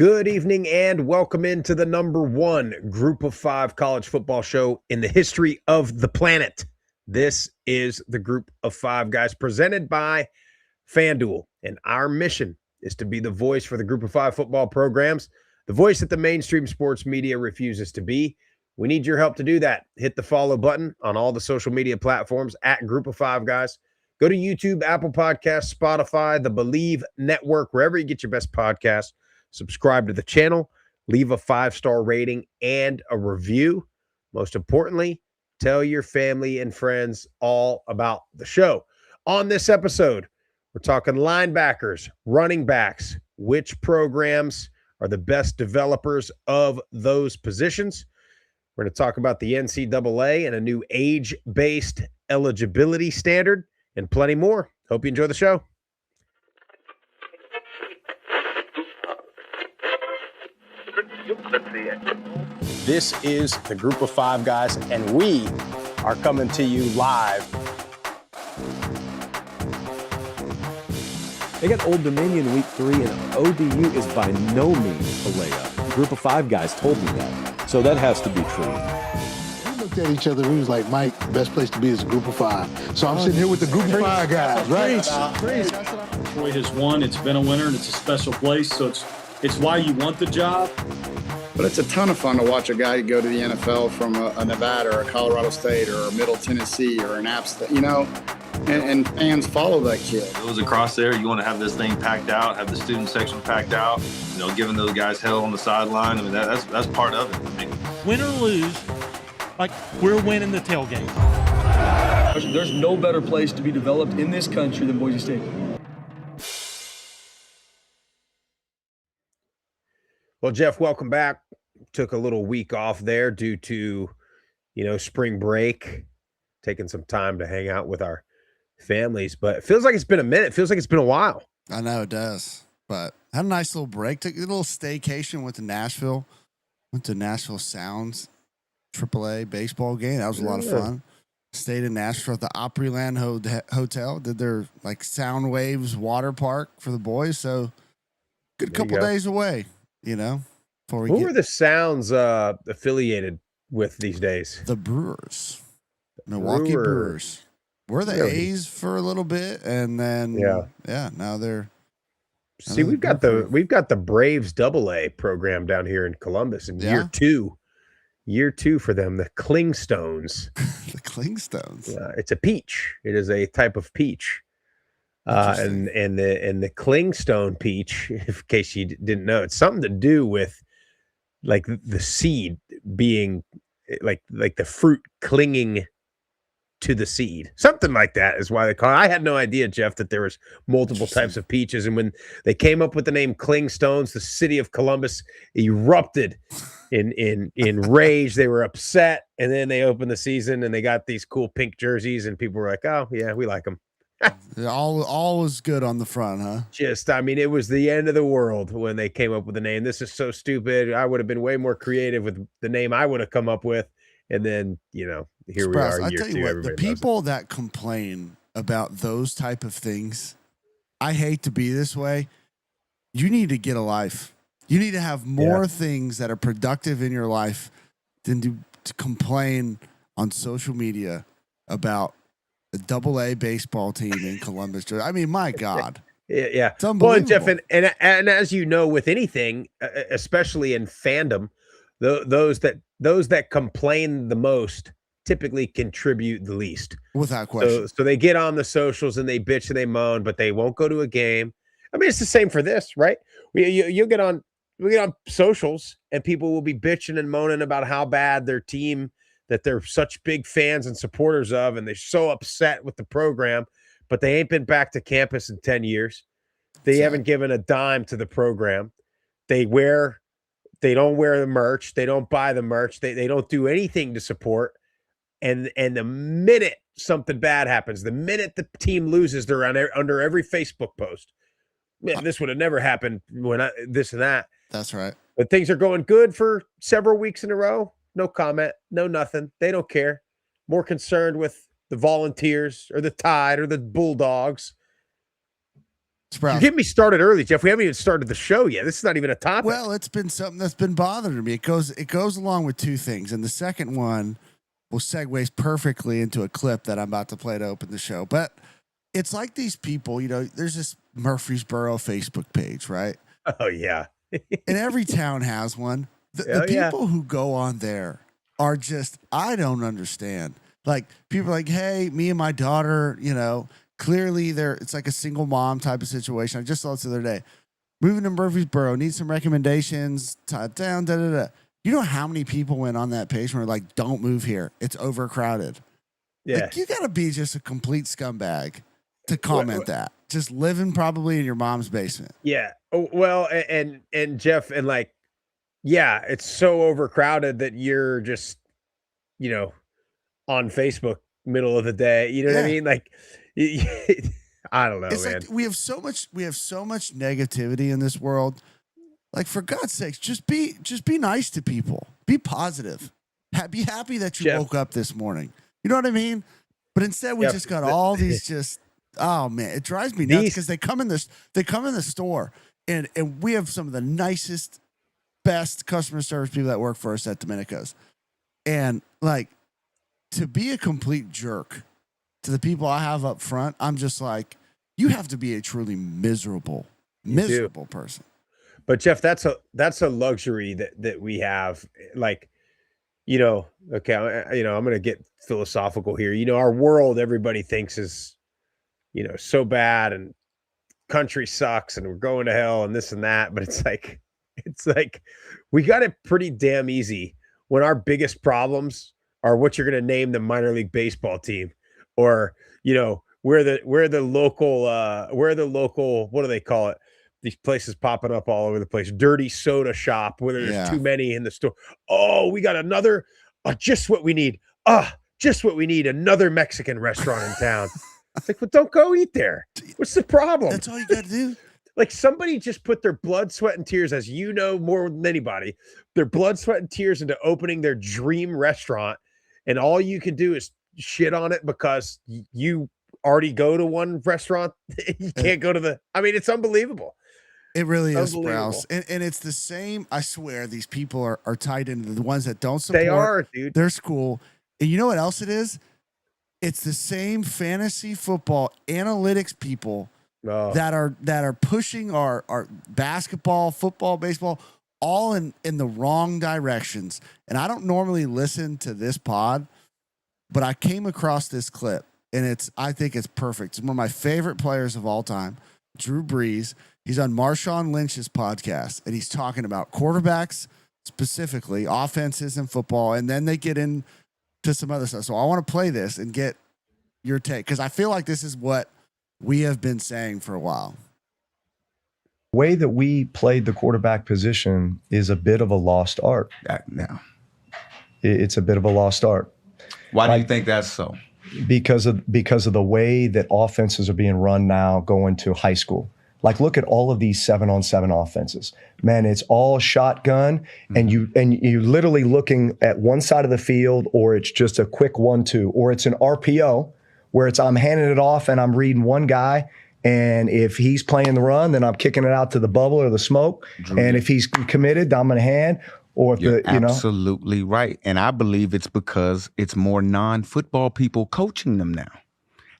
Good evening and welcome into the number one Group of Five college football show in the history of the planet. This is the Group of Five guys presented by FanDuel, and our mission is to be the voice for the Group of Five football programs, the voice that the mainstream sports media refuses to be. We need your help to do that. Hit the follow button on all the social media platforms at Group of Five guys. Go to YouTube, Apple Podcasts, Spotify, the Believe Network, wherever you get your best podcasts. Subscribe to the channel, leave a 5-star rating and a review. Most importantly, tell your family and friends all about the show. On this episode, we're talking linebackers, running backs, which programs are the best developers of those positions. We're going to talk about the NCAA and a new age-based eligibility standard and plenty more. Hope you enjoy the show. This is the Group of Five guys, and we are coming to you live. They got Old Dominion week 3, and ODU is by no means a layup. The Group of Five guys told me that, so that has to be true. We looked at each other, we was like, Mike, the best place to be is a Group of Five. So I'm sitting here with the Group of Five guys, right? Troy has won, it's been a winner, and it's a special place, so it's why you want the job. But it's a ton of fun to watch a guy go to the NFL from a Nevada or a Colorado State or a Middle Tennessee or an App State, and fans follow that kid. It was across there. You want to have this thing packed out, have the student section packed out, giving those guys hell on the sideline. I mean, that's part of it for me. Win or lose, like we're winning the tailgate. There's no better place to be developed in this country than Boise State. Well, Jeff, welcome back. Took a little week off there due to, spring break, taking some time to hang out with our families. But it feels like it's been a minute. It feels like it's been a while. I know it does. But had a nice little break. Took a little staycation. Went to Nashville. Went to Nashville Sounds AAA baseball game. That was a lot of fun. Stayed in Nashville at the Opryland Hotel. Did their Sound Waves water park for the boys. So good couple days away. Who are the Sounds affiliated with these days? The Brewers, Milwaukee Brewers. We're the A's for a little bit, and then now they're. See, we've got the Braves AA program down here in Columbus in year two for them. The Clingstones. The Clingstones. It's a peach. It is a type of peach. And the Clingstone peach, in case you didn't know, it's something to do with the seed being like the fruit clinging to the seed, something like that is why they call it. I had no idea, Jeff, that there was multiple types of peaches. And when they came up with the name Clingstones, the city of Columbus erupted in rage. They were upset, and then they opened the season and they got these cool pink jerseys, and people were like, "Oh yeah, we like them." all was good on the front, huh? It was the end of the world when they came up with the name. This is so stupid. I would have been way more creative with the name I would have come up with. And then, here we are. I tell you what, the people that complain about those type of things, I hate to be this way. You need to get a life. You need to have more things that are productive in your life than to complain on social media about the AA baseball team in Columbus. I mean, my God. Yeah. It's unbelievable. Well, Jeff, and as you know, with anything, especially in fandom, those that complain the most typically contribute the least. Without question. So they get on the socials and they bitch and they moan, but they won't go to a game. I mean, it's the same for this, right? You'll get on socials and people will be bitching and moaning about how bad their team that they're such big fans and supporters of, and they're so upset with the program, but they ain't been back to campus in 10 years. They haven't given a dime to the program. They don't wear the merch. They don't buy the merch. They don't do anything to support. And the minute something bad happens, the minute the team loses, they're under every Facebook post. Man, this would have never happened this and that. That's right. But things are going good for several weeks in a row. No comment, no nothing. They don't care. More concerned with the Volunteers or the Tide or the Bulldogs. Sprouse. You get me started early, Jeff. We haven't even started the show yet. This is not even a topic. Well, it's been something that's been bothering me. It goes along with two things, and the second one will segues perfectly into a clip that I'm about to play to open the show. But it's like these people, there's this Murfreesboro Facebook page, right? Oh yeah, and every town has one. The people who go on there are just, I don't understand. Like, people are like, hey, me and my daughter, clearly it's like a single mom type of situation. I just saw this the other day. Moving to Murfreesboro, need some recommendations, down, da-da-da. You know how many people went on that page and were like, don't move here. It's overcrowded. Yeah. Like, you got to be just a complete scumbag to comment that. Just living probably in your mom's basement. Yeah. Oh, well, and Jeff, and like, yeah, it's so overcrowded that you're just, on Facebook middle of the day. You know what I mean? Like, I don't know, it's man. Like we have so much negativity in this world. Like, for God's sakes, just be nice to people. Be positive. Be happy that you woke up this morning. You know what I mean? But instead, we just got all these just. Oh man, it drives me nuts because they come in the store and we have some of the nicest, best customer service people that work for us at Domenico's, and like, to be a complete jerk to the people I have up front, I'm just like, you have to be a truly miserable person. But Jeff, that's a luxury that we have. Like, okay, I'm going to get philosophical here. Our world, everybody thinks is, so bad, and country sucks, and we're going to hell, and this and that. But it's like we got it pretty damn easy when our biggest problems are what you're going to name the minor league baseball team, or where the local what do they call it? These places popping up all over the place. Dirty soda shop where there's too many in the store. Oh, we got another. Just what we need. Just what we need. Another Mexican restaurant in town. It's like, well, don't go eat there. What's the problem? That's all you got to do. Like, somebody just put their blood, sweat, and tears, as you know more than anybody, their blood, sweat, and tears into opening their dream restaurant, and all you can do is shit on it because you already go to one restaurant. You can't go to the. I mean, it's unbelievable. It really is, Sprouse. And it's the same. I swear, these people are tied into the ones that don't support. They are, dude. Their school. And you know what else it is? It's the same fantasy football analytics people that are pushing our basketball, football, baseball, all in the wrong directions. And I don't normally listen to this pod, but I came across this clip, and I think it's perfect. It's one of my favorite players of all time, Drew Brees. He's on Marshawn Lynch's podcast, and he's talking about quarterbacks, specifically offenses in football, and then they get into some other stuff. So I want to play this and get your take, because I feel like this is what we have been saying for a while. The way that we played the quarterback position is a bit of a lost art. Now, it's a bit of a lost art. Why do you think that's so? Because of the way that offenses are being run now going to high school. Like, look at all of these 7-on-7 offenses. Man, it's all shotgun, and you're literally looking at one side of the field, or it's just a quick 1-2, or it's an RPO where I'm handing it off and I'm reading one guy, and if he's playing the run, then I'm kicking it out to the bubble or the smoke. And if he's committed, I'm going to hand. Or if You're absolutely right. And I believe it's because it's more non-football people coaching them now,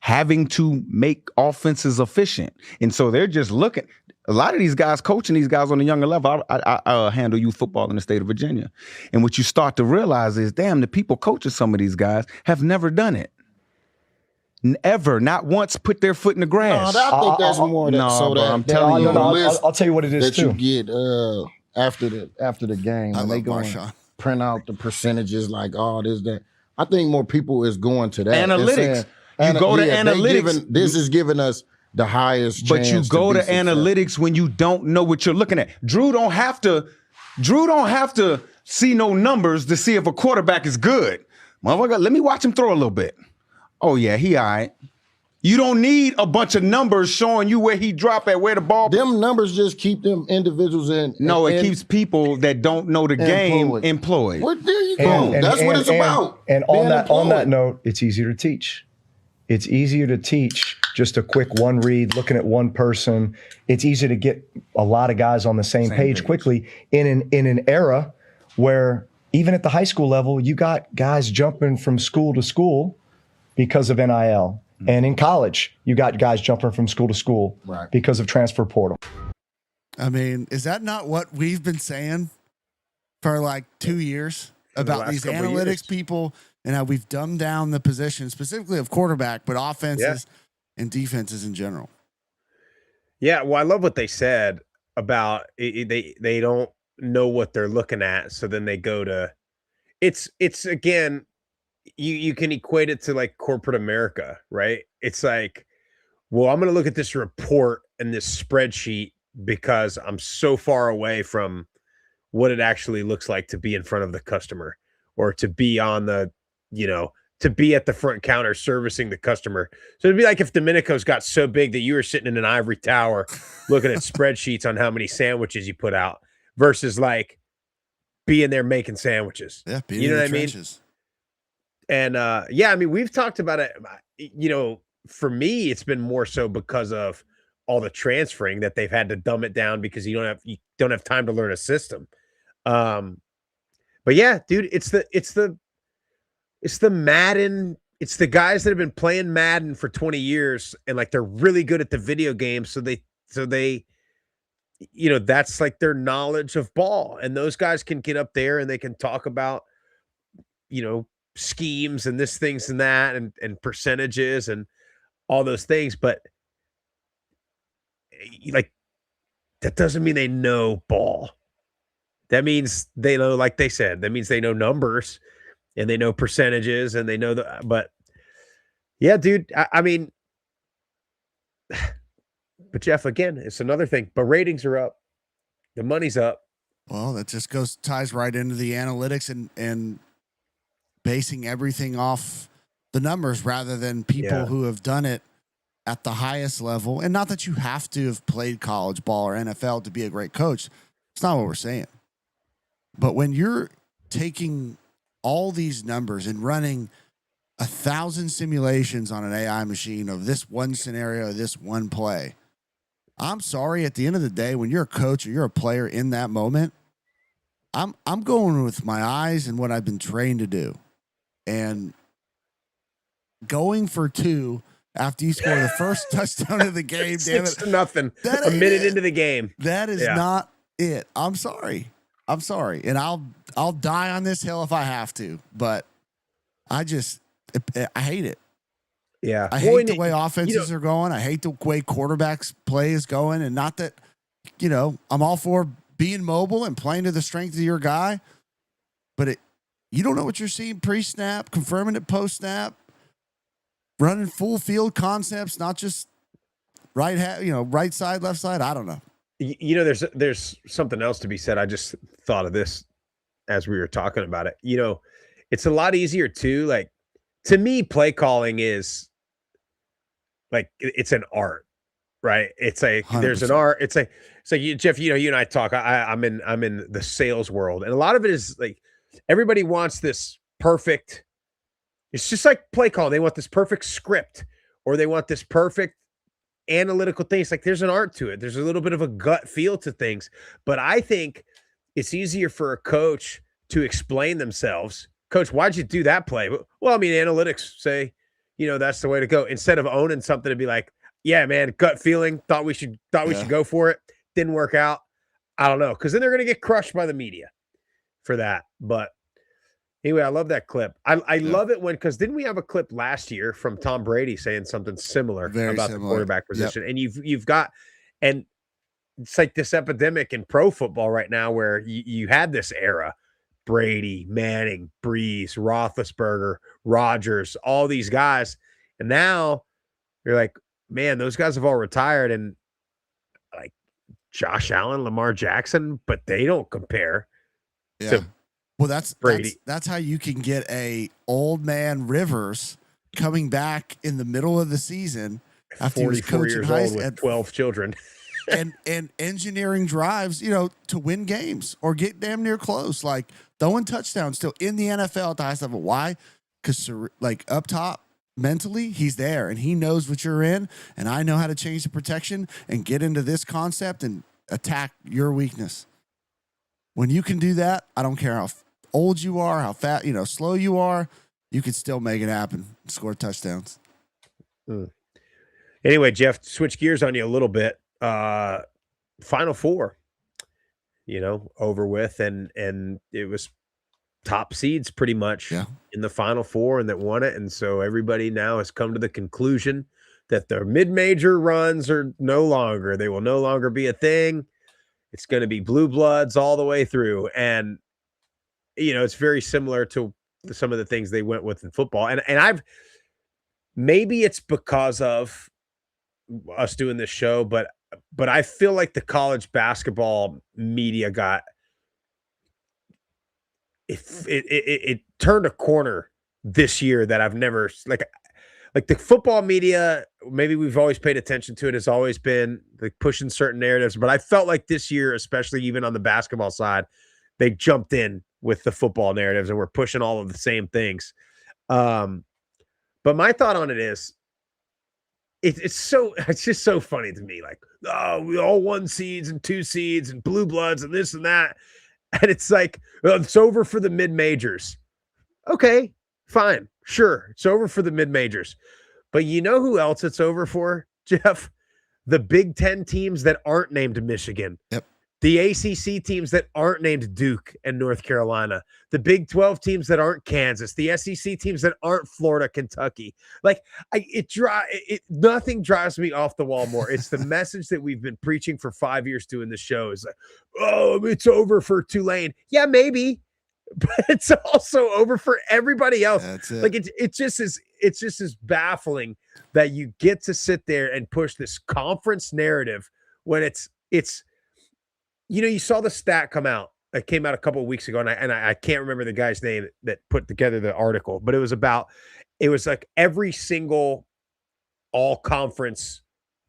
having to make offenses efficient. And so they're just looking. A lot of these guys coaching these guys on a younger level. I handle youth football in the state of Virginia. And what you start to realize is, damn, the people coaching some of these guys have never done it. Ever, not once put their foot in the grass. No, I think that's more than I'm telling you. I'll tell you what it is that too. You get after the game, when they go and print out the percentages, like, oh, this, that. I think more people is going to that. Analytics. You go to analytics. This is giving us the highest chance. But you go to analytics when you don't know what you're looking at. Drew don't have to see no numbers to see if a quarterback is good. Motherfucker, let me watch him throw a little bit. Oh, yeah, he all right. You don't need a bunch of numbers showing you where he dropped at, where the ball. Them numbers just keep them individuals in. No, it keeps people that don't know the game employed. Well, there you go. That's what it's about. And on that note, it's easier to teach. It's easier to teach just a quick one read, looking at one person. It's easier to get a lot of guys on the same page quickly in an era where even at the high school level, you got guys jumping from school to school because of NIL. And in college, you got guys jumping from school to school because of transfer portal. I mean, is that not what we've been saying for like 2 years about these analytics people and how we've dumbed down the position, specifically of quarterback, but offenses and defenses in general? Yeah, well, I love what they said about they don't know what they're looking at, so then they go to it's again, you can equate it to like corporate America, right? It's like, well, I'm going to look at this report and this spreadsheet because I'm so far away from what it actually looks like to be in front of the customer or to be on the, to be at the front counter servicing the customer. So it'd be like if Domenico's got so big that you were sitting in an ivory tower looking at spreadsheets on how many sandwiches you put out versus like being there making sandwiches. Yeah, being in the trenches. And I mean, we've talked about it, for me, it's been more so because of all the transferring that they've had to dumb it down because you don't have time to learn a system. But yeah, dude, it's the Madden. It's the guys that have been playing Madden for 20 years and like they're really good at the video game. So they that's like their knowledge of ball. And those guys can get up there and they can talk about, schemes and this things and that and percentages and all those things. But like, that doesn't mean they know ball. That means they know, like they said, that means they know numbers and they know percentages and they know but yeah, dude, I mean, but Jeff, again, it's another thing, but ratings are up. The money's up. Well, that just ties right into the analytics and basing everything off the numbers rather than people who have done it at the highest level. And not that you have to have played college ball or NFL to be a great coach. It's not what we're saying. But when you're taking all these numbers and running 1,000 simulations on an AI machine of this one scenario, this one play, I'm sorry, at the end of the day, when you're a coach or you're a player in that moment, I'm going with my eyes and what I've been trained to do. And going for 2 after you score the first touchdown of the game, damn it. 6-0, a minute into the game. That is not it. I'm sorry. And I'll die on this hill if I have to, but I hate it. Yeah. I hate the way offenses are going. I hate the way quarterbacks play is going. And not that, I'm all for being mobile and playing to the strength of your guy, but you don't know what you're seeing pre-snap, confirming it post-snap, running full field concepts, not just right side, left side. I don't know. There's something else to be said. I just thought of this as we were talking about it. It's a lot easier too. Like, to me, play calling is like, it's an art, right? It's like, 100%. There's an art. It's like Jeff, you and I talk, I'm in the sales world. And a lot of it is like, everybody wants this perfect. It's just like play call. They want this perfect script or they want this perfect analytical thing. It's like, there's an art to it. There's a little bit of a gut feel to things, but I think it's easier for a coach to explain themselves. Coach, why'd you do that play? Well, I mean, analytics say, that's the way to go, instead of owning something to be like, yeah, man, gut feeling, thought we should go for it. Didn't work out. I don't know. Cause then they're going to get crushed by the media for that. But anyway, I love that clip. I love it because didn't we have a clip last year from Tom Brady saying something similar about the quarterback position? Yep. And you've got, and it's like this epidemic in pro football right now where you had this era, Brady, Manning, Breeze, Roethlisberger, Rodgers, all these guys. And now you're like, man, those guys have all retired, and like Josh Allen, Lamar Jackson, but they don't compare to Brady. That's how you can get a old man Rivers coming back in the middle of the season after he was coaching high school with 12 children. and engineering drives, to win games or get damn near close, like throwing touchdowns still in the NFL at the highest level. Why? Because like up top, mentally, he's there and he knows what you're in. And I know how to change the protection and get into this concept and attack your weakness. When you can do that, I don't care how old you are, how fat, slow you are, you can still make it happen, score touchdowns. Anyway, Jeff, switch gears on you a little bit. Final Four, over with, and it was top seeds pretty much in the Final Four and that won it. And so everybody now has come to the conclusion that their mid-major runs are no longer. They will no longer be a thing. It's going to be blue bloods all the way through. And, it's very similar to some of the things they went with in football. And maybe it's because of us doing this show, but I feel like the college basketball media it turned a corner this year that I've never like the football media. Maybe we've always paid attention to it. Has always been like pushing certain narratives, but I felt like this year, especially even on the basketball side, they jumped in with the football narratives and we're pushing all of the same things. But my thought on it is, it's just so funny to me. Like, oh, we all 1 seeds and 2 seeds and blue bloods and this and that. And it's like, well, it's over for the mid-majors. Okay, fine. Sure. It's over for the mid-majors. But you know who else it's over for, Jeff? The Big Ten teams that aren't named Michigan. Yep. The ACC teams that aren't named Duke and North Carolina. The Big 12 teams that aren't Kansas. The SEC teams that aren't Florida, Kentucky. Like, nothing drives me off the wall more. It's the message that we've been preaching for 5 years doing the show. Is like, oh, it's over for Tulane. Yeah, maybe. But it's also over for everybody else. That's it. Like, it's just as baffling that you get to sit there and push this conference narrative when it's you saw the stat come out. It came out a couple of weeks ago, and I can't remember the guy's name that put together the article, but it was like every single all-conference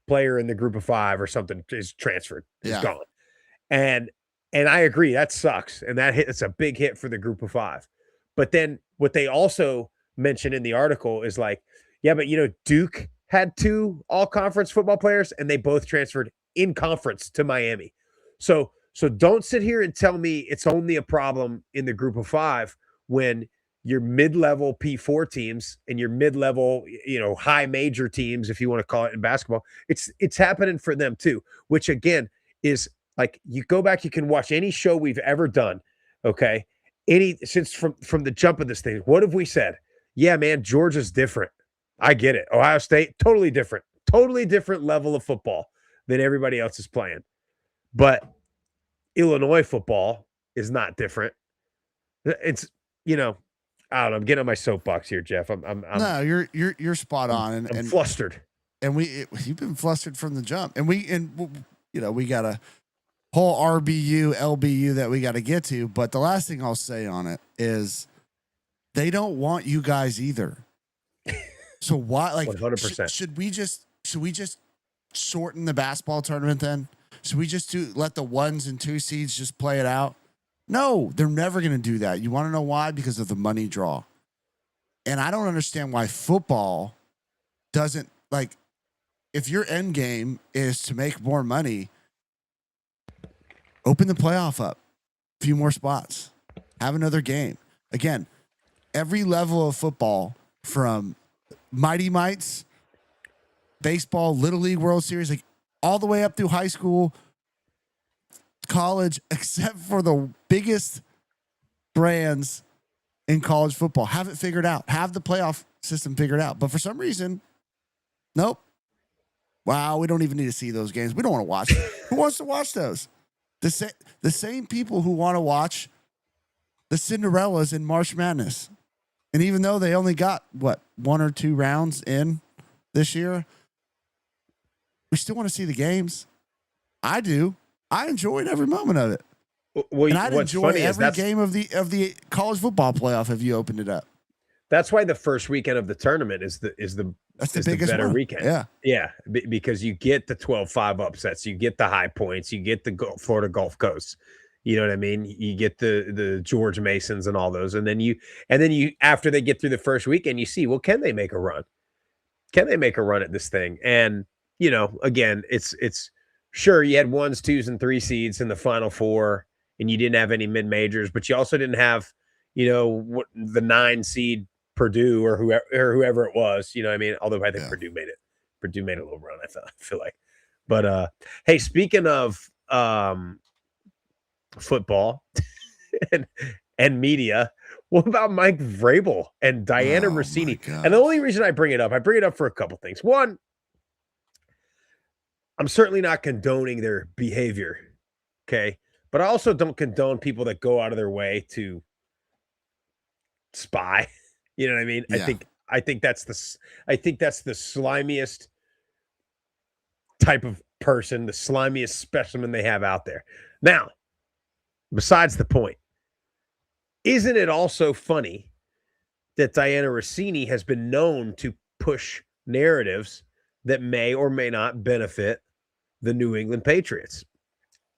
player in the group of 5 or something is transferred, is gone. And I agree, that sucks, and it's a big hit for the group of 5. But then what they also mentioned in the article is like, yeah, but Duke had 2 all-conference football players, and they both transferred in conference to Miami. So don't sit here and tell me it's only a problem in the group of 5 when your mid-level P4 teams and your mid-level, high major teams, if you want to call it in basketball, it's happening for them too, which again is like, you go back, you can watch any show we've ever done. Okay. Since from the jump of this thing, what have we said? Yeah, man, Georgia's different. I get it. Ohio State, totally different level of football than everybody else is playing. But Illinois football is not different. It's, I don't know. I'm getting on my soapbox here, Jeff. No, you're spot on. I'm flustered. And you've been flustered from the jump. And we got a whole RBU, LBU that we got to get to. But the last thing I'll say on it is they don't want you guys either. So why, like, 100%. Should we just shorten the basketball tournament then? Should we just let the 1s and 2 seeds just play it out? No, they're never going to do that. You want to know why? Because of the money draw. And I don't understand why football doesn't, like, if your end game is to make more money, open the playoff up, a few more spots, have another game. Again, every level of football, from Mighty Mites, baseball, Little League World Series, like, all the way up through high school, college, except for the biggest brands in college football, have it figured out, have the playoff system figured out. But for some reason, nope. Wow, we don't even need to see those games. We don't want to watch. Who wants to watch those? The same people who want to watch the Cinderellas in March Madness. And even though they only got, 1 or 2 rounds in this year, we still want to see the games. I do. I enjoyed every moment of it. Well, and I'd enjoy every game of the college football playoff if you opened it up. That's why the first weekend of the tournament is the biggest better one. weekend. Yeah, because you get the 12-5 upsets, you get the high points, you get the Florida Gulf Coast, You know what I mean? You get the George Masons and all those, and then you after they get through the first weekend, you see, well, can they make a run? Can they make a run at this thing? And again, it's sure you had 1s, 2s, and 3 seeds in the Final Four, and you didn't have any mid majors, but you also didn't have what the 9 seed Purdue or whoever it was. You know what I mean? Although I think Purdue made it. Purdue made a little run. I feel like, but hey, speaking of football and media, what about Mike Vrabel and Diana Rossini? And the only reason I bring it up for a couple things. One, I'm certainly not condoning their behavior, okay? But I also don't condone people that go out of their way to spy. You know what I mean? Yeah. I think that's the slimiest type of person, the slimiest specimen they have out there. Now, besides the point, isn't it also funny that Diana Rossini has been known to push narratives that may or may not benefit the New England Patriots?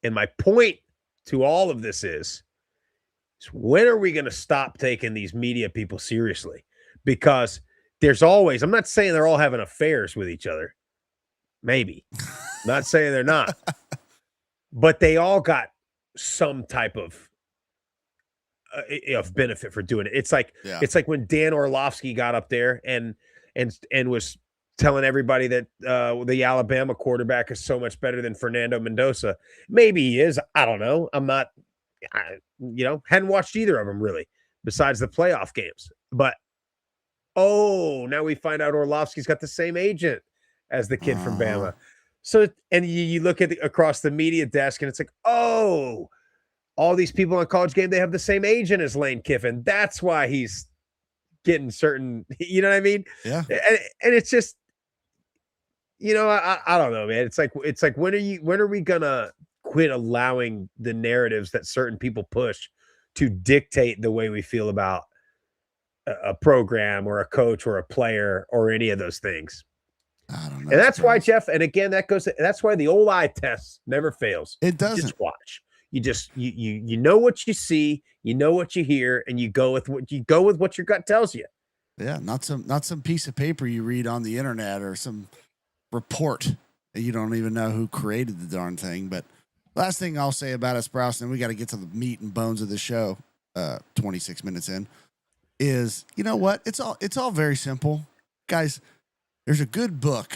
And my point to all of this is when are we going to stop taking these media people seriously? Because there's always, I'm not saying they're all having affairs with each other. Maybe. Not saying they're not. But they all got some type of benefit for doing it. It's like when Dan Orlovsky got up there and was telling everybody that the Alabama quarterback is so much better than Fernando Mendoza. Maybe he is. I don't know. Hadn't watched either of them really, besides the playoff games. But now we find out Orlovsky's got the same agent as the kid from Bama. So, and you look at across the media desk, and it's like, all these people on College Game, they have the same agent as Lane Kiffin. That's why he's getting certain, you know what I mean? Yeah. And it's just, I don't know, man. It's like when are we gonna quit allowing the narratives that certain people push to dictate the way we feel about a program or a coach or a player or any of those things? I don't know. And that's why, Jeff, and again, that's why the old eye test never fails. It doesn't. Just watch. You just you know what you see, you know what you hear, and you go with what your gut tells you. Yeah, not some piece of paper you read on the internet or some report that you don't even know who created the darn thing. But last thing I'll say about it, Sprouse, and we got to get to the meat and bones of the show. 26 minutes in, is you know what? It's all very simple, guys. There's a good book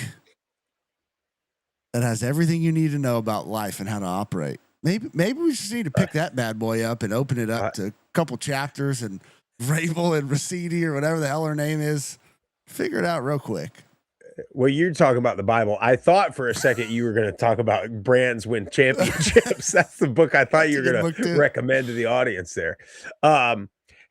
that has everything you need to know about life and how to operate. Maybe we just need to pick that bad boy up and open it up to a couple chapters and Vrabel and Rossini or whatever the hell her name is. Figure it out real quick. Well, you're talking about the Bible. I thought for a second you were going to talk about brands win championships. That's the book I thought you were going to recommend to the audience there.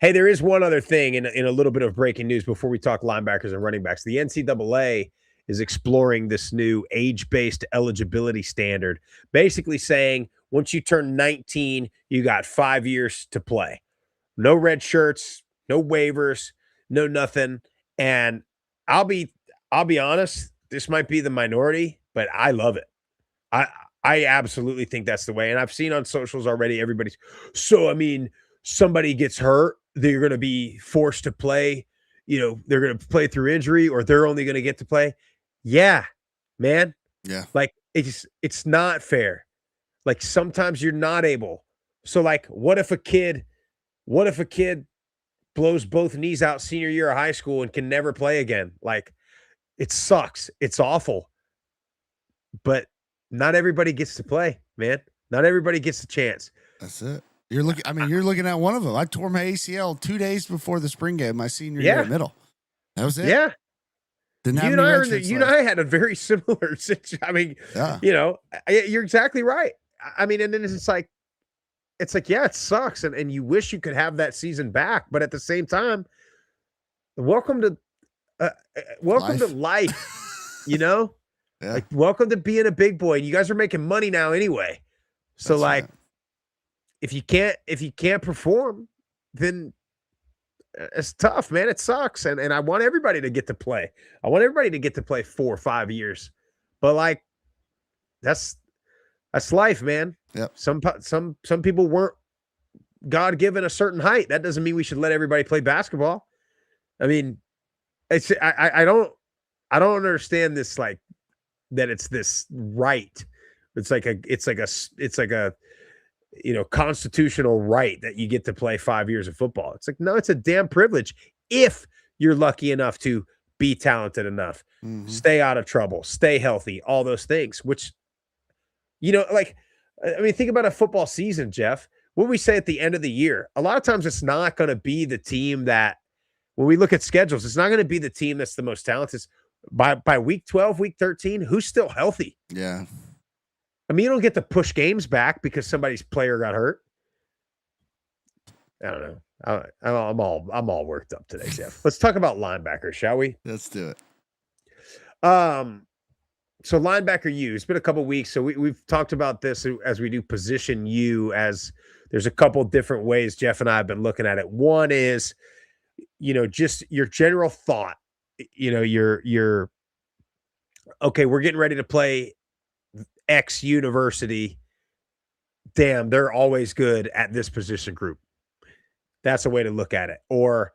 Hey, there is one other thing in a little bit of breaking news before we talk linebackers and running backs. The NCAA is exploring this new age-based eligibility standard, basically saying once you turn 19, you got 5 years to play. No red shirts, no waivers, no nothing. And I'll be honest, this might be the minority, but I love it. I absolutely think that's the way. And I've seen on socials already, somebody gets hurt, they're going to be forced to play, they're going to play through injury, or they're only going to get to play. Yeah, man. Yeah. Like it's not fair. Like sometimes you're not able. So like, what if a kid blows both knees out senior year of high school and can never play again? Like it sucks. It's awful. But not everybody gets to play, man. Not everybody gets a chance. That's it. You're looking at one of them. I tore my ACL 2 days before the spring game, my senior year at middle. That was it. Yeah. Didn't You and I had a very similar situation. I mean, you're exactly right. I mean, and then it's like, yeah, it sucks. And you wish you could have that season back. But at the same time, welcome to life, Yeah. Like, welcome to being a big boy. You guys are making money now anyway. So That's like, right. if you can't perform, then it's tough, man. It sucks. And I want everybody to get to play. I want everybody to get to play 4 or 5 years. But like, that's That's life, man. Yep. Some people weren't God given a certain height. That doesn't mean we should let everybody play basketball. I mean, I don't understand this, like, that it's this right. It's like a constitutional right that you get to play 5 years of football. It's like, no, it's a damn privilege if you're lucky enough to be talented enough, stay out of trouble, stay healthy, all those things, which, like, I mean, think about a football season, Jeff. What we say at the end of the year, a lot of times it's not going to be the team that, when we look at schedules, it's not going to be the team that's the most talented. By week 12, week 13, who's still healthy? Yeah. I mean, you don't get to push games back because somebody's player got hurt. I don't know. I'm all worked up today, Jeff. Let's talk about linebackers, shall we? Let's do it. So linebacker U, it's been a couple weeks. So we've talked about this as we do position U, as there's a couple different ways Jeff and I have been looking at it. One is, just your general thought, your okay, we're getting ready to play X university. Damn, they're always good at this position group. That's a way to look at it. Or,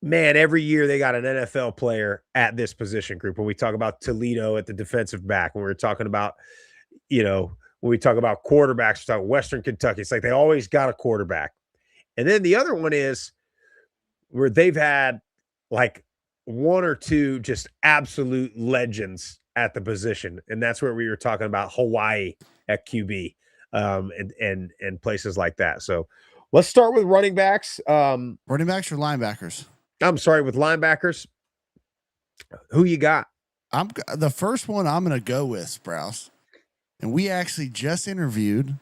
man, every year they got an NFL player at this position group. When we talk about Toledo at the defensive back, when we're talking about, when we talk about quarterbacks, we talk about Western Kentucky. It's like they always got a quarterback. And then the other one is where they've had like one or two just absolute legends at the position. And that's where we were talking about Hawaii at QB and places like that. So let's start with running backs. Running backs or linebackers? I'm sorry, with linebackers. Who you got? The first one I'm going to go with, Sprouse. And we actually just interviewed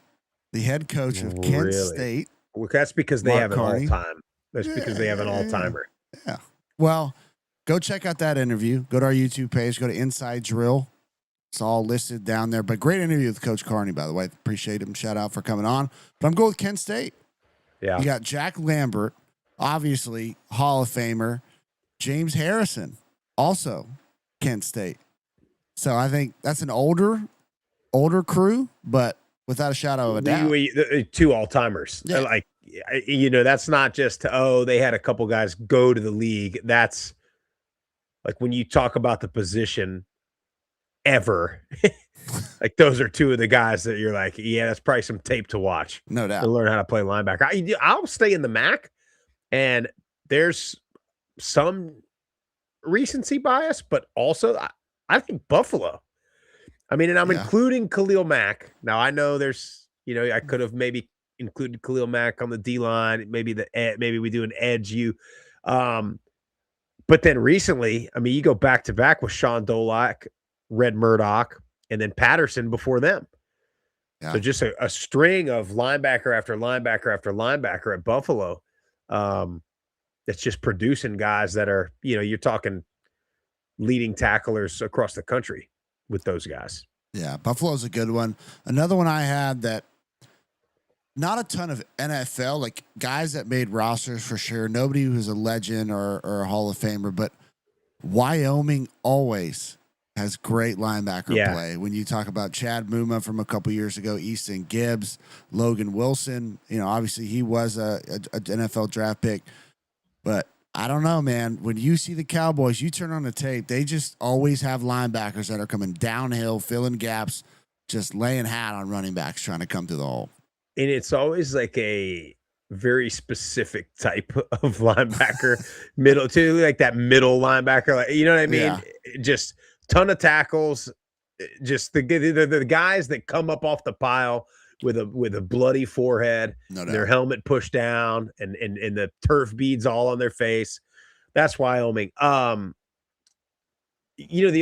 the head coach of Kent State. Well, that's because they have an Carney. all-time. That's because they have an all-timer. Yeah. Well, go check out that interview. Go to our YouTube page. Go to Inside Drill. It's all listed down there. But great interview with Coach Carney, by the way. Appreciate him. Shout out for coming on. But I'm going with Kent State. Yeah. You got Jack Lambert, obviously Hall of Famer. James Harrison, also Kent State. So I think that's an older crew, but without a shadow of a doubt. Two all-timers. Yeah. Like, that's not just, they had a couple guys go to the league. That's like when you talk about the position ever, like those are two of the guys that you're like, yeah, that's probably some tape to watch. No doubt. To learn how to play linebacker. I'll stay in the MAC, and there's some recency bias, but also I think Buffalo. I mean, and I'm including Khalil Mack. Now, I know there's, I could have maybe included Khalil Mack on the D-line. Maybe we do an edge you. But then recently, I mean, you go back to back with Sean Dolak, Red Murdoch, and then Patterson before them. Yeah. So just a string of linebacker after linebacker after linebacker at Buffalo. That's just producing guys that are, you're talking leading tacklers across the country with those guys. Yeah, Buffalo's a good one. Another one I had that not a ton of NFL, like guys that made rosters for sure. Nobody who's a legend or a Hall of Famer, but Wyoming always has great linebacker play. When you talk about Chad Muma from a couple years ago, Easton Gibbs, Logan Wilson, obviously he was a NFL draft pick, but I don't know, man. When you see the Cowboys, you turn on the tape, they just always have linebackers that are coming downhill, filling gaps, just laying hat on running backs trying to come through the hole. And it's always like a very specific type of linebacker, middle too, like that middle linebacker. Like, you know what I mean? Yeah. Just ton of tackles. Just the guys that come up off the pile with a bloody forehead, their helmet pushed down, and the turf beads all on their face. That's Wyoming. The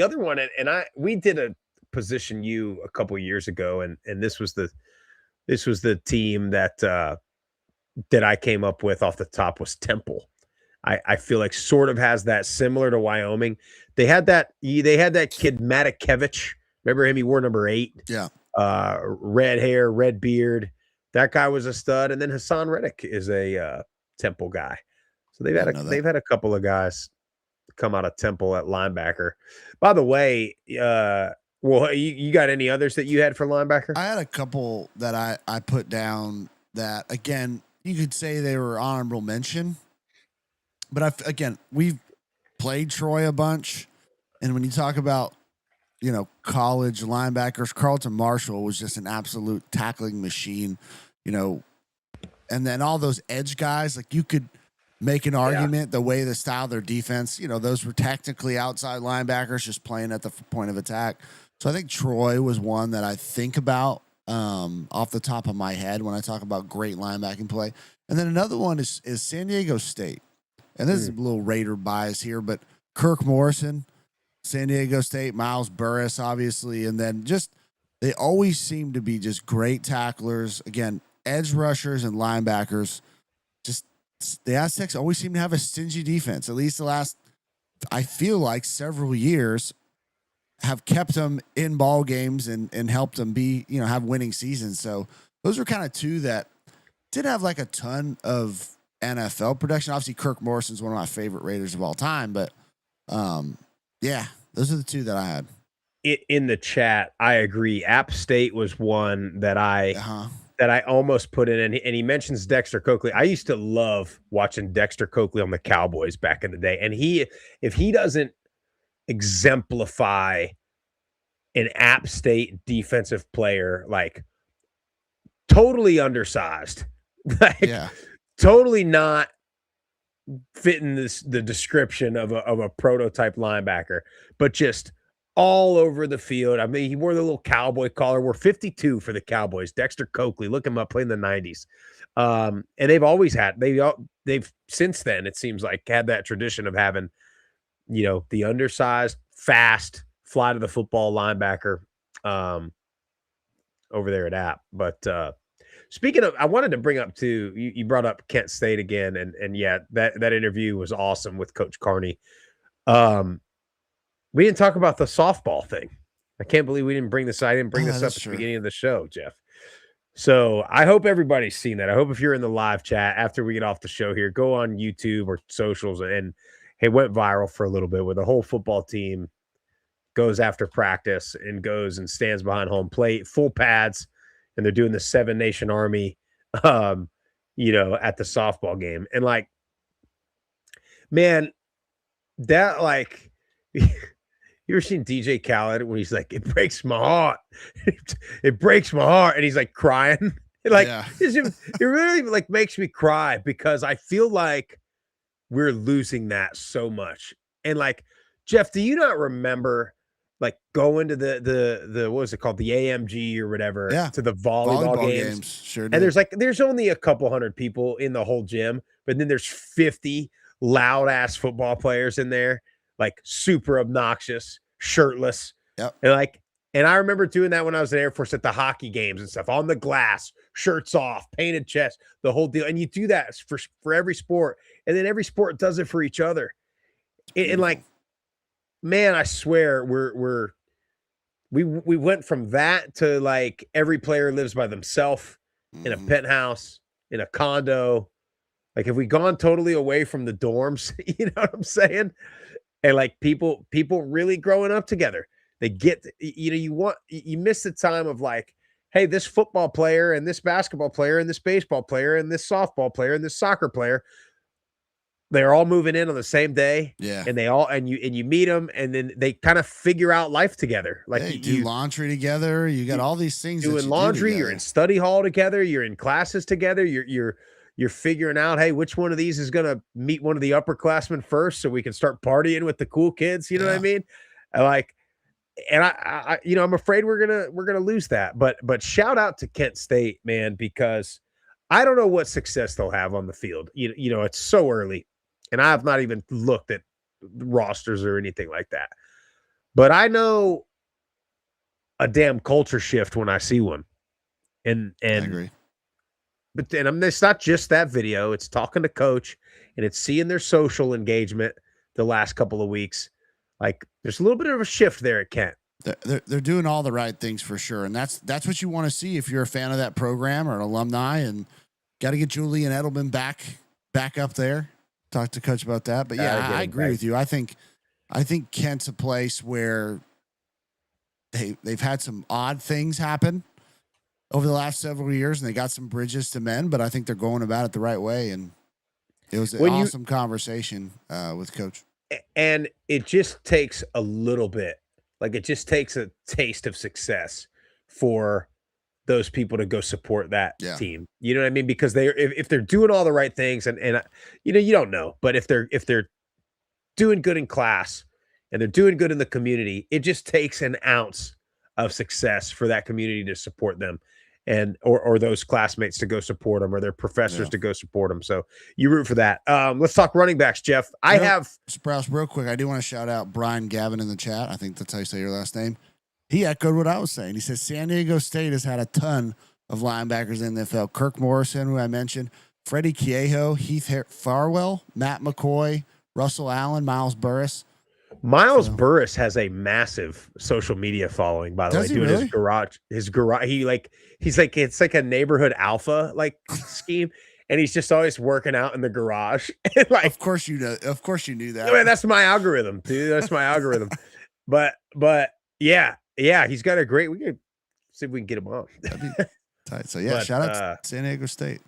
other one, and we did a position U a couple years ago, and this was the team that I came up with off the top was Temple. I feel like sort of has that similar to Wyoming. They had that kid Matakevich. Remember him? He wore number 8. Yeah. Red hair, red beard. That guy was a stud. And then Hassan Reddick is a Temple guy. So they've had a couple of guys come out of Temple at linebacker. By the way, Well, you got any others that you had for linebacker? I had a couple that I put down that, again, you could say they were honorable mention. But again, we've played Troy a bunch. And when you talk about, college linebackers, Carlton Marshall was just an absolute tackling machine, and then all those edge guys, like you could make an argument the way the style of their defense, those were technically outside linebackers just playing at the point of attack. So I think Troy was one that I think about off the top of my head when I talk about great linebacking play. And then another one is San Diego State. And this is a little Raider bias here, but Kirk Morrison, San Diego State, Miles Burris, obviously. And then they always seem to be just great tacklers. Again, edge rushers and linebackers. The Aztecs always seem to have a stingy defense. At least the last, I feel like, several years have kept them in ball games and helped them be, have winning seasons. So those are kind of two that did have like a ton of NFL production. Obviously, Kirk Morrison's one of my favorite Raiders of all time, but yeah, those are the two that I had. In the chat, I agree. App State was one that I almost put in, and he mentions Dexter Coakley. I used to love watching Dexter Coakley on the Cowboys back in the day, and if he doesn't exemplify an App State defensive player, like totally undersized, totally not fitting the description of a prototype linebacker, but just all over the field. I mean, he wore the little cowboy collar. We're 52 for the Cowboys. Dexter Coakley, look him up, playing in the 90s. And they've always had, they've since then, it seems like, had that tradition of having, the undersized, fast, fly to the football linebacker over there at App. But speaking of, I wanted to bring up too, you brought up Kent State again, and yeah, that interview was awesome with Coach Carney. We didn't talk about the softball thing. I can't believe we didn't bring this. I didn't bring this up at the beginning of the show, Jeff. So I hope everybody's seen that. I hope if you're in the live chat after we get off the show here, go on YouTube or socials, and it went viral for a little bit where the whole football team goes after practice and goes and stands behind home plate, full pads, and they're doing the 7 Nation Army, at the softball game. And like, man, that like, you ever seen DJ Khaled when he's like, it breaks my heart. It breaks my heart. And he's like crying. It really like makes me cry because I feel like we're losing that so much. And like, Jeff, do you not remember like going to the what was it called? The AMG or whatever, to the volleyball games. Sure did. And there's only a couple hundred people in the whole gym, but then there's 50 loud ass football players in there, like super obnoxious, shirtless. Yep. And I remember doing that when I was in Air Force at the hockey games and stuff, on the glass, shirts off, painted chest, the whole deal. And you do that for every sport. And then every sport does it for each other. And like, man, I swear we went from that to like every player lives by themselves in a penthouse, in a condo. Like, have we gone totally away from the dorms? You know what I'm saying? And like people really growing up together. They get, you miss the time of like, hey, this football player and this basketball player and this baseball player and this softball player and this soccer player, they're all moving in on the same day. Yeah. And you meet them, and then they kind of figure out life together. Like you do laundry together. You got all these things. Doing laundry, you're in study hall together, you're in classes together, you're figuring out, hey, which one of these is going to meet one of the upperclassmen first so we can start partying with the cool kids. You know what I mean? I'm afraid we're going to lose that. But shout out to Kent State, man, because I don't know what success they'll have on the field. It's so early, and I have not even looked at rosters or anything like that. But I know a damn culture shift when I see one. And I agree. But then it's not just that video. It's talking to coach, and it's seeing their social engagement the last couple of weeks. Like, there's a little bit of a shift there at Kent. They're doing all the right things for sure, and that's what you want to see if you're a fan of that program or an alumni. And got to get Julian Edelman back up there. Talk to coach about that. But yeah, I agree with you. I think Kent's a place where they've had some odd things happen over the last several years, and they got some bridges to mend, but I think they're going about it the right way. And it was an awesome conversation with Coach. And it just takes a little bit, like it just takes a taste of success for those people to go support that team. You know what I mean? Because if they're doing all the right things, and you know, you don't know, but if they're doing good in class and they're doing good in the community, it just takes an ounce of success for that community to support them, and or those classmates to go support them, or their professors to go support them. So you root for that. Let's talk running backs, Jeff. I have Sprouse real quick. I do want to shout out Brian Gavin in the chat. I think that's how you say your last name. He echoed what I was saying. He says San Diego State has had a ton of linebackers in the NFL. Kirk Morrison, who I mentioned, Freddie Quiejo, Heath Farwell, Matt McCoy, Russell Allen, Miles Burris. Miles Burris has a massive social media following, by the way, doing his garage. He's like it's like a neighborhood alpha scheme, and he's just always working out in the garage. Of course you know. Of course you knew that. I mean, that's my algorithm, dude. That's my algorithm. But yeah, he's got a great. We can see if we can get him on. That'd be tight. So yeah, shout out to San Diego State,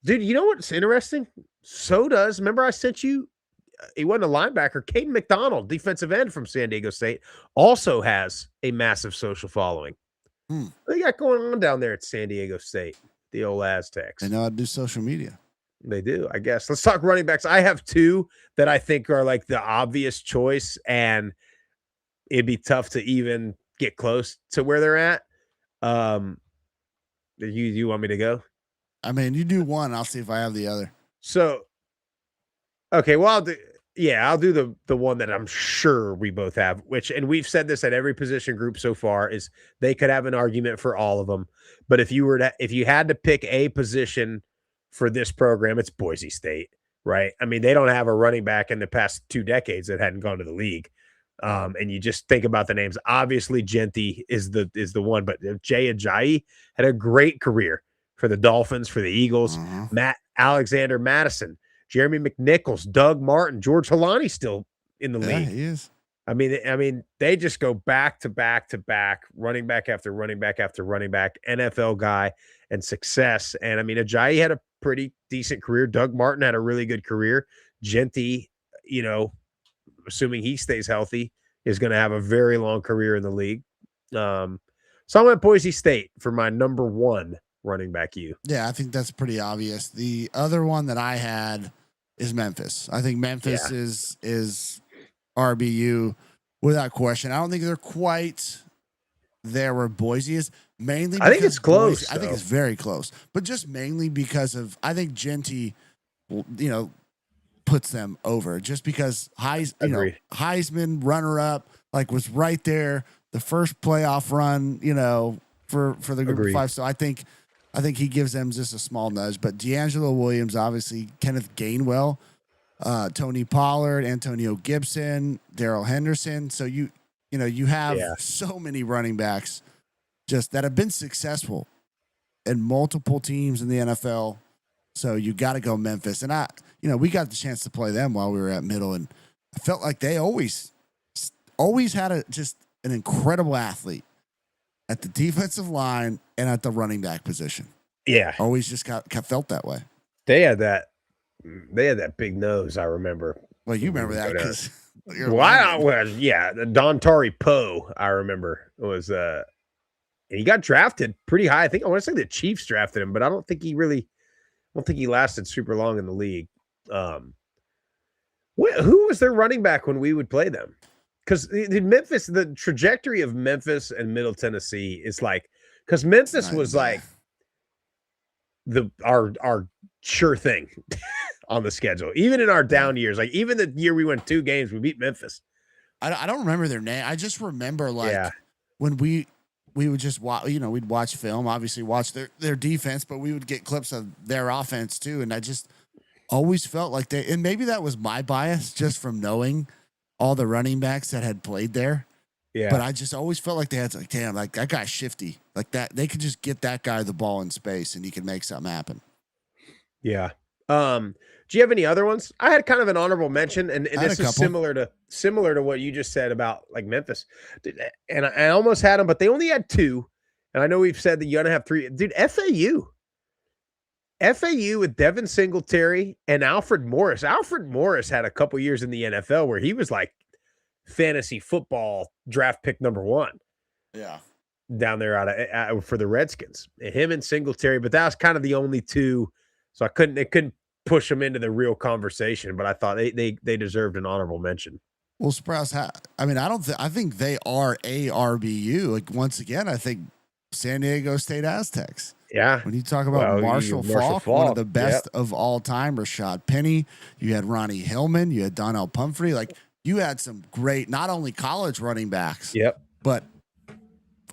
dude. You know what's interesting? So does remember I sent you. He wasn't a linebacker. Caden McDonald, defensive end from San Diego State, also has a massive social following. What they got going on down there at San Diego State, the old Aztecs? They know how to do social media. They do, I guess. Let's talk running backs. I have two that I think are like the obvious choice, and it'd be tough to even get close to where they're at. You want me to go? I mean, you do one. I'll see if I have the other. So, okay, well, I'll do the one that I'm sure we both have, and we've said this at every position group so far, is they could have an argument for all of them. But if you had to pick a position for this program, it's Boise State, right? I mean, they don't have a running back in the past 2 decades that hadn't gone to the league. And you just think about the names. Obviously, Genty is the one, but Jay Ajayi had a great career for the Dolphins, for the Eagles. Alexander Madison, Jeremy McNichols, Doug Martin, George Halani still in the league. He is. I mean, they just go back to back to back, running back after running back after running back, NFL guy and success. And I mean, Ajayi had a pretty decent career. Doug Martin had a really good career. Genty, assuming he stays healthy, is going to have a very long career in the league. So I'm at Boise State for my number one running back. Yeah, I think that's pretty obvious. The other one that I had is Memphis. I think Memphis is RBU without question. I don't think they're quite there where Boise is. Mainly, I think it's close. I think it's very close, but just mainly because of I think Genty, puts them over just because Heisman runner up was right there, the first playoff run, for the group of five. So I think he gives them just a small nudge. But D'Angelo Williams, obviously, Kenneth Gainwell, Tony Pollard, Antonio Gibson, Darrell Henderson. So you have so many running backs just that have been successful in multiple teams in the NFL. So you got to go Memphis. And we got the chance to play them while we were at Middle, and I felt like they always had just an incredible athlete at the defensive line and at the running back position. Yeah. Always just felt that way. They had that big nose, I remember. Well, you remember that because Dontari Poe, I remember, was and he got drafted pretty high. I want to say the Chiefs drafted him, but I don't think he lasted super long in the league. Who was their running back when we would play them? Because the trajectory of Memphis and Middle Tennessee is because Memphis was our sure thing on the schedule, even in our down years. Even the year we went 2 games, we beat Memphis. I don't remember their name. I just remember when we would just watch, we'd watch film, obviously watch their defense, but we would get clips of their offense too. And I just always felt like and maybe that was my bias just from knowing all the running backs that had played there. Yeah. But I just always felt like they had damn, that guy's shifty. That they could just get that guy the ball in space and he could make something happen. Yeah. Do you have any other ones? I had kind of an honorable mention, and I had this a is couple. similar to what you just said about like Memphis. Dude, and I almost had them, but they only had two. And I know we've said that you're gonna have three. Dude, FAU with Devin Singletary and Alfred Morris. Alfred Morris had a couple years in the NFL where he was like fantasy football draft pick number 1. Yeah. Down there out for the Redskins. Him and Singletary, but that was kind of the only two. So it couldn't push them into the real conversation, but I thought they deserved an honorable mention. Well, Sprouse, I think they are a RBU. Like, once again, I think San Diego State Aztecs. Yeah. When you talk about Marshall Faulk, one of the best of all time, Rashad Penny, you had Ronnie Hillman, you had Donnell Pumphrey. Like, you had some great, not only college running backs, but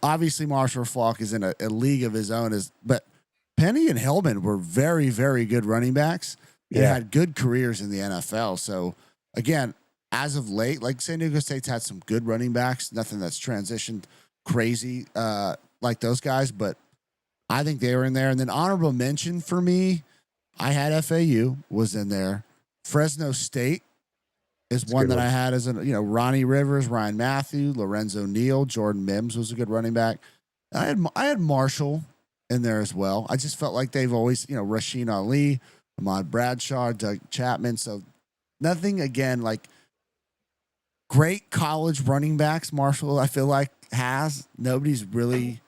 obviously Marshall Faulk is in a league of his own. But Penny and Hillman were very, very good running backs and had good careers in the NFL. So, again, as of late, like, San Diego State's had some good running backs, nothing that's transitioned crazy like those guys, but I think they were in there. And then honorable mention for me, I had FAU was in there. Fresno State is one that I had as Ronnie Rivers, Ryan Matthew, Lorenzo Neal, Jordan Mims was a good running back. I had Marshall in there as well. I just felt like they've always, Rasheen Ali, Ahmad Bradshaw, Doug Chapman. So nothing, again, like great college running backs. Marshall, I feel like, has. Nobody's really,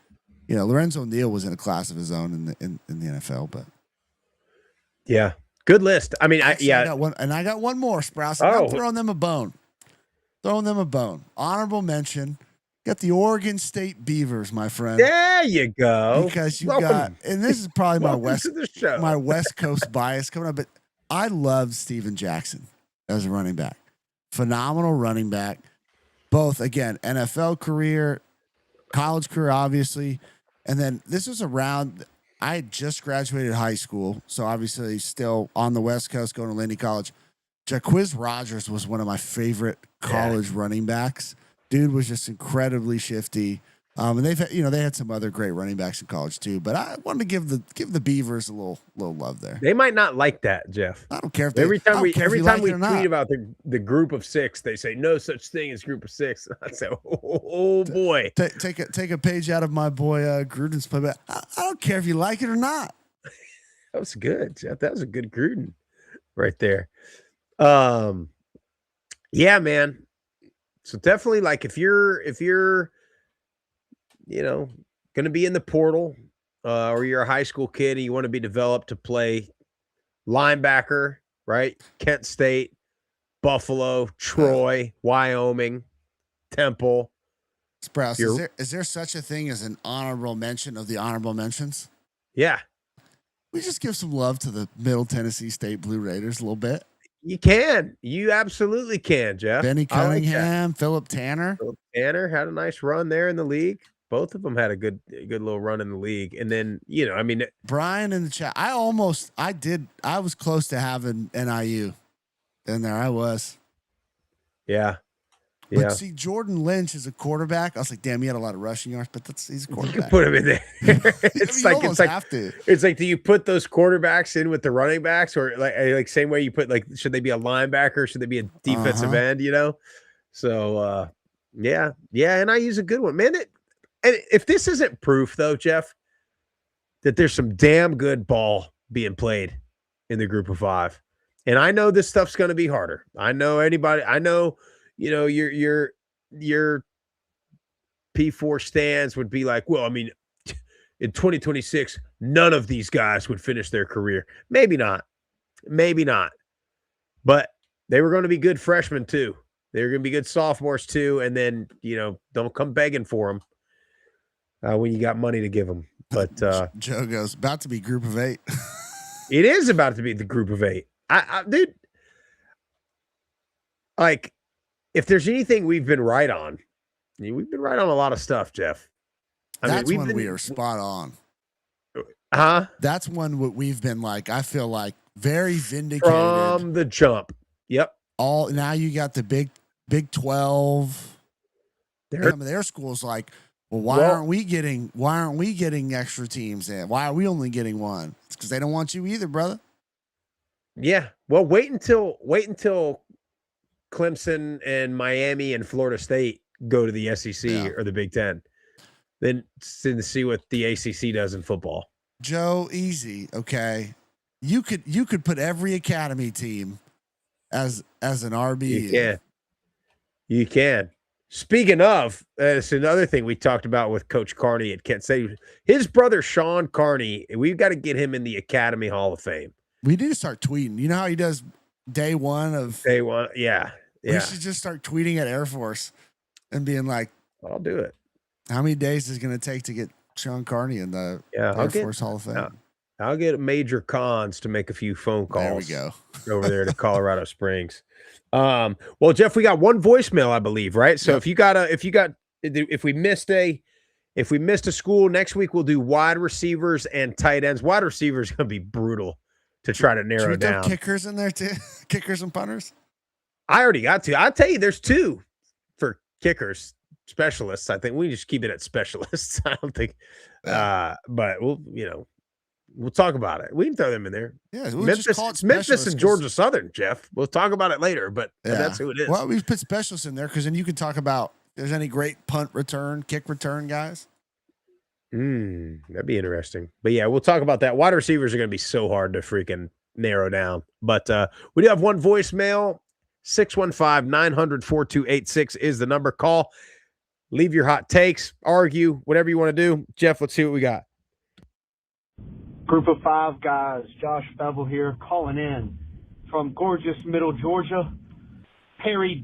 Lorenzo Neal was in a class of his own in the NFL, but yeah, good list. I mean, I got one, and I got one more, Sprouse. I'm throwing them a bone. Honorable mention. Got the Oregon State Beavers, my friend. There you go. Because you got, and this is probably my West Coast bias coming up, but I love Steven Jackson as a running back. Phenomenal running back. Both, again, NFL career, college career, obviously. And then this was around, I had just graduated high school, so obviously still on the West Coast going to Lindy College. Jaquiz Rogers was one of my favorite college running backs. Dude was just incredibly shifty. And they had some other great running backs in college too, but I wanted to give the Beavers a little love there. They might not like that, Jeff. I don't care if every time we tweet about the group of 6, they say no such thing as group of 6. I say, oh boy, take a page out of my boy Gruden's play, but I don't care if you like it or not. That was good, Jeff. That was a good Gruden right there. Yeah, man. So definitely, like, if you're going to be in the portal, or you're a high school kid and you want to be developed to play linebacker, right? Kent State, Buffalo, Troy, Wyoming, Temple. Sprouse, is there such a thing as an honorable mention of the honorable mentions? Yeah. We just give some love to the Middle Tennessee State Blue Raiders a little bit. You can. You absolutely can, Jeff. Benny Cunningham, Philip Tanner. Philip Tanner had a nice run there in the league. Both of them had a good little run in the league. And then, Brian in the chat. I was close to having NIU in there. I was. Yeah. But see, Jordan Lynch is a quarterback. I was like, damn, he had a lot of rushing yards, but he's a quarterback. You can put him in there. It's like, do you put those quarterbacks in with the running backs, or like same way you put, like, should they be a linebacker? Should they be a defensive end? So yeah, and I use a good one, man. And if this isn't proof, though, Jeff, that there's some damn good ball being played in the group of 5, and I know this stuff's going to be harder. I know your P4 stands would be like, well, I mean, in 2026, none of these guys would finish their career. Maybe not, but they were going to be good freshmen too. They were going to be good sophomores too, and then don't come begging for them when you got money to give them. But Joe goes, about to be group of 8. It is about to be the group of 8. Dude, like, if there's anything we've been right on, we've been right on a lot of stuff, Jeff. That's when we are spot on. That's when we've been, like, I feel like, very vindicated from the jump. Yep. Now you got the Big 12. Some of their schools like, well, why aren't we getting extra teams in? Why are we only getting one? It's because they don't want you either, brother. Yeah. Well, wait until Clemson and Miami and Florida State go to the SEC or the Big Ten. Then to see what the ACC does in football. Joe, easy. Okay. You could put every academy team as an RBU. You can. Speaking of, it's another thing we talked about with Coach Carney at Kent State. His brother Sean Carney, we've got to get him in the Academy Hall of Fame. We need to start tweeting. You know how he does day one? Yeah. We should just start tweeting at Air Force and being like, I'll do it. How many days is it going to take to get Sean Carney in the Air Force Hall of Fame? I'll get Major Cons to make a few phone calls. There we go. Over there to Colorado Springs. Well, Jeff, we got one voicemail, I believe, right? So if we missed a school next week, we'll do wide receivers and tight ends. Wide receivers going to be brutal to try to narrow Should we down. throw kickers in there too? Kickers and punters? I already got to. I'll tell you, there's two for kickers. Specialists, I think we just keep it at specialists. I don't think, but we'll talk about it. We can throw them in there. Yeah, Memphis and Georgia Southern, Jeff. We'll talk about it later, but that's who it is. Well, we put specialists in there because then you can talk about if there's any great punt return, kick return guys. That'd be interesting. But yeah, we'll talk about that. Wide receivers are going to be so hard to freaking narrow down. But we do have one voicemail. 615-900-4286 is the number. Call. Leave your hot takes, argue, whatever you want to do. Jeff, let's see what we got. Group of 5 guys, Josh Bevel here, calling in from gorgeous Middle Georgia, Perry,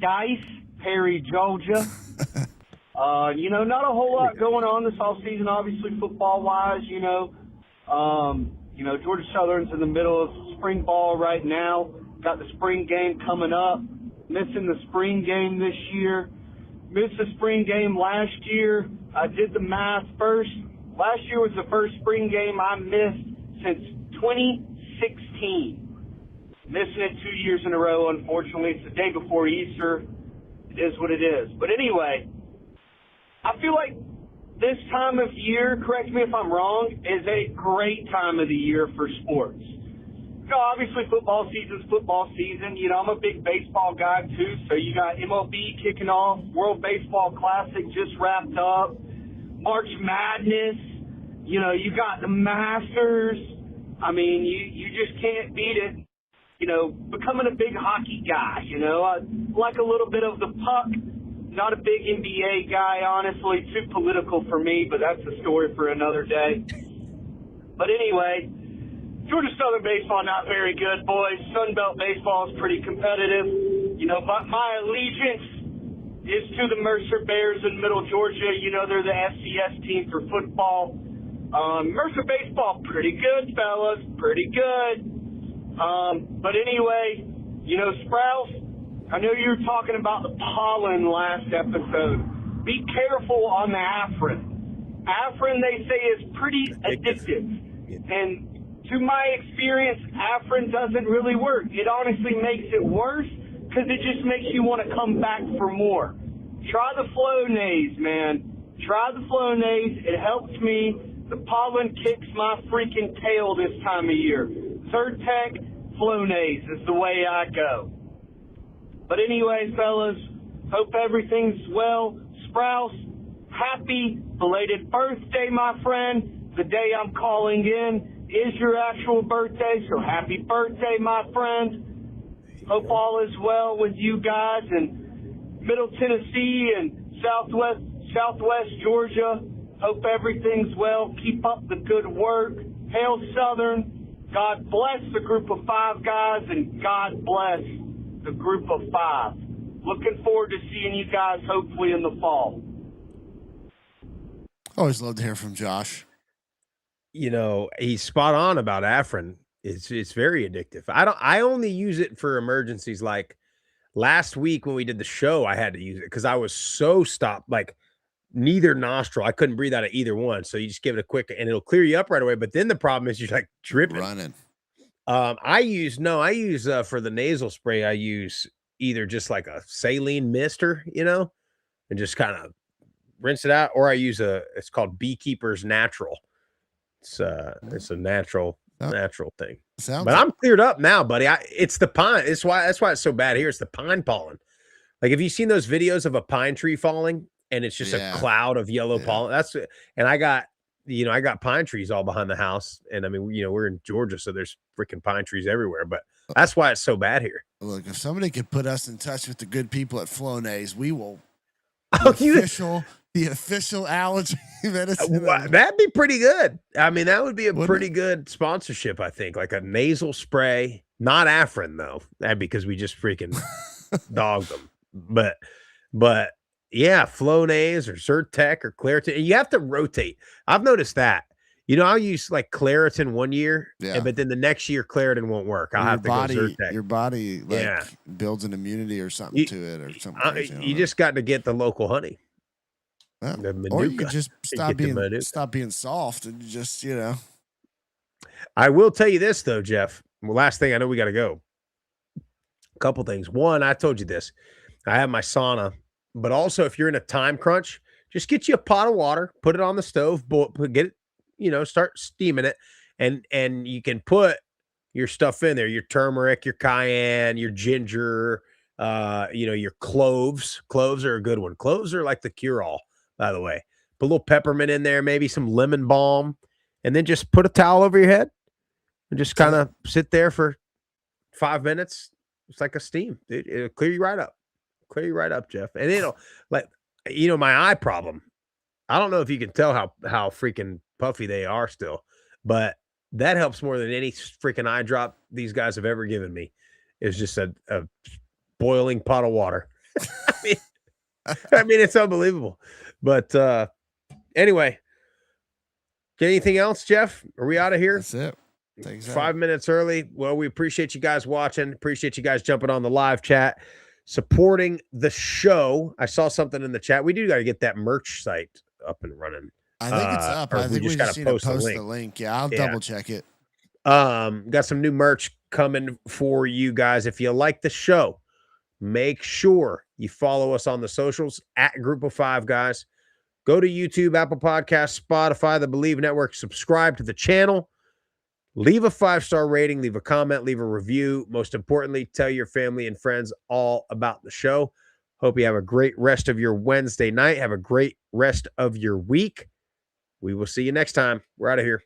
Georgia. Not a whole lot going on this offseason, obviously football-wise. Georgia Southern's in the middle of spring ball right now. Got the spring game coming up. Missing the spring game this year. Missed the spring game last year. I did the math first. Last year was the first spring game I missed since 2016. Missing it 2 years in a row, unfortunately. It's the day before Easter. It is what it is. But anyway, I feel like this time of year, correct me if I'm wrong, is a great time of the year for sports. Obviously football season's football season. I'm a big baseball guy too, so you got MLB kicking off, World Baseball Classic just wrapped up, March Madness, you got the Masters. I mean, you just can't beat it. Becoming a big hockey guy, I like a little bit of the puck. Not a big NBA guy, honestly, too political for me, but that's a story for another day. But anyway, Georgia Southern baseball, not very good, boys. Sun Belt baseball is pretty competitive. But my allegiance is to the Mercer Bears in Middle Georgia. They're the FCS team for football. Mercer baseball, pretty good, fellas, pretty good. But anyway, Sprouse, I know you were talking about the pollen last episode. Be careful on the Afrin. Afrin, they say, is pretty addictive. And to my experience, Afrin doesn't really work. It honestly makes it worse because it just makes you want to come back for more. Try the Flonase, man. Try the Flonase. It helps me. The pollen kicks my freaking tail this time of year. Zyrtec, Flonase is the way I go. But anyway, fellas, hope everything's well. Sprouse, happy belated birthday, my friend. The day I'm calling in is your actual birthday, so happy birthday, my friend. Hope all is well with you guys in Middle Tennessee and Southwest Georgia. Hope everything's well. Keep up the good work. Hail Southern. God bless the Group of 5 guys, and God bless the Group of 5. Looking forward to seeing you guys hopefully in the fall. Always love to hear from Josh. He's spot on about Afrin. It's very addictive. I only use it for emergencies. Like last week when we did the show, I had to use it because I was so stopped, like neither nostril. I couldn't breathe out of either one. So you just give it a quick and it'll clear you up right away. But then the problem is you're like dripping. Running. I use for the nasal spray, I use either just like a saline mister, and just kind of rinse it out, or I use it's called Beekeeper's Natural. It's a natural thing. But I'm cleared up now, buddy. It's the pine. That's why it's so bad here. It's the pine pollen. Like, have you seen those videos of a pine tree falling and it's just a cloud of yellow pollen? And I got pine trees all behind the house. And I mean, we're in Georgia, so there's freaking pine trees everywhere. But that's why it's so bad here. Look, if somebody could put us in touch with the good people at Flonase, we will. The official allergy medicine. That'd be pretty good. I mean, that would be a pretty good sponsorship, I think. Like a nasal spray, not Afrin though, because we just freaking dogged them. But yeah, Flonase or Zyrtec or Claritin. You have to rotate. I've noticed that. I'll use like Claritin one year, but then the next year Claritin won't work. I'll have to go Zyrtec. Your body builds an immunity or something to it or something crazy. You just got to get the local honey. Or you could just stop being soft and just, I will tell you this though, Jeff. Well, last thing, I know we got to go. A couple things. One, I told you this. I have my sauna, but also if you're in a time crunch, just get you a pot of water, put it on the stove, get it, start steaming it, and you can put your stuff in there, your turmeric, your cayenne, your ginger, your cloves. Cloves are a good one. Cloves are like the cure-all, by the way. Put a little peppermint in there, maybe some lemon balm, and then just put a towel over your head and just kind of sit there for 5 minutes. It's like a steam. It'll clear you right up. Clear you right up, Jeff. And it'll, like, my eye problem. I don't know if you can tell how freaking puffy they are still, but that helps more than any freaking eye drop these guys have ever given me. It's just a boiling pot of water. I mean, it's unbelievable. But anyway, anything else, Jeff? Are we out of here? That's it. Thanks, 5 minutes early. Well, we appreciate you guys watching. Appreciate you guys jumping on the live chat, supporting the show. I saw something in the chat. We do got to get that merch site up and running. I think it's up. I think we just need to post the link. Yeah, I'll double check it. Got some new merch coming for you guys. If you like the show, make sure you follow us on the socials at Group of Five Guys. Go to YouTube, Apple Podcasts, Spotify, the Believe Network. Subscribe to the channel. Leave a 5-star rating. Leave a comment. Leave a review. Most importantly, tell your family and friends all about the show. Hope you have a great rest of your Wednesday night. Have a great rest of your week. We will see you next time. We're out of here.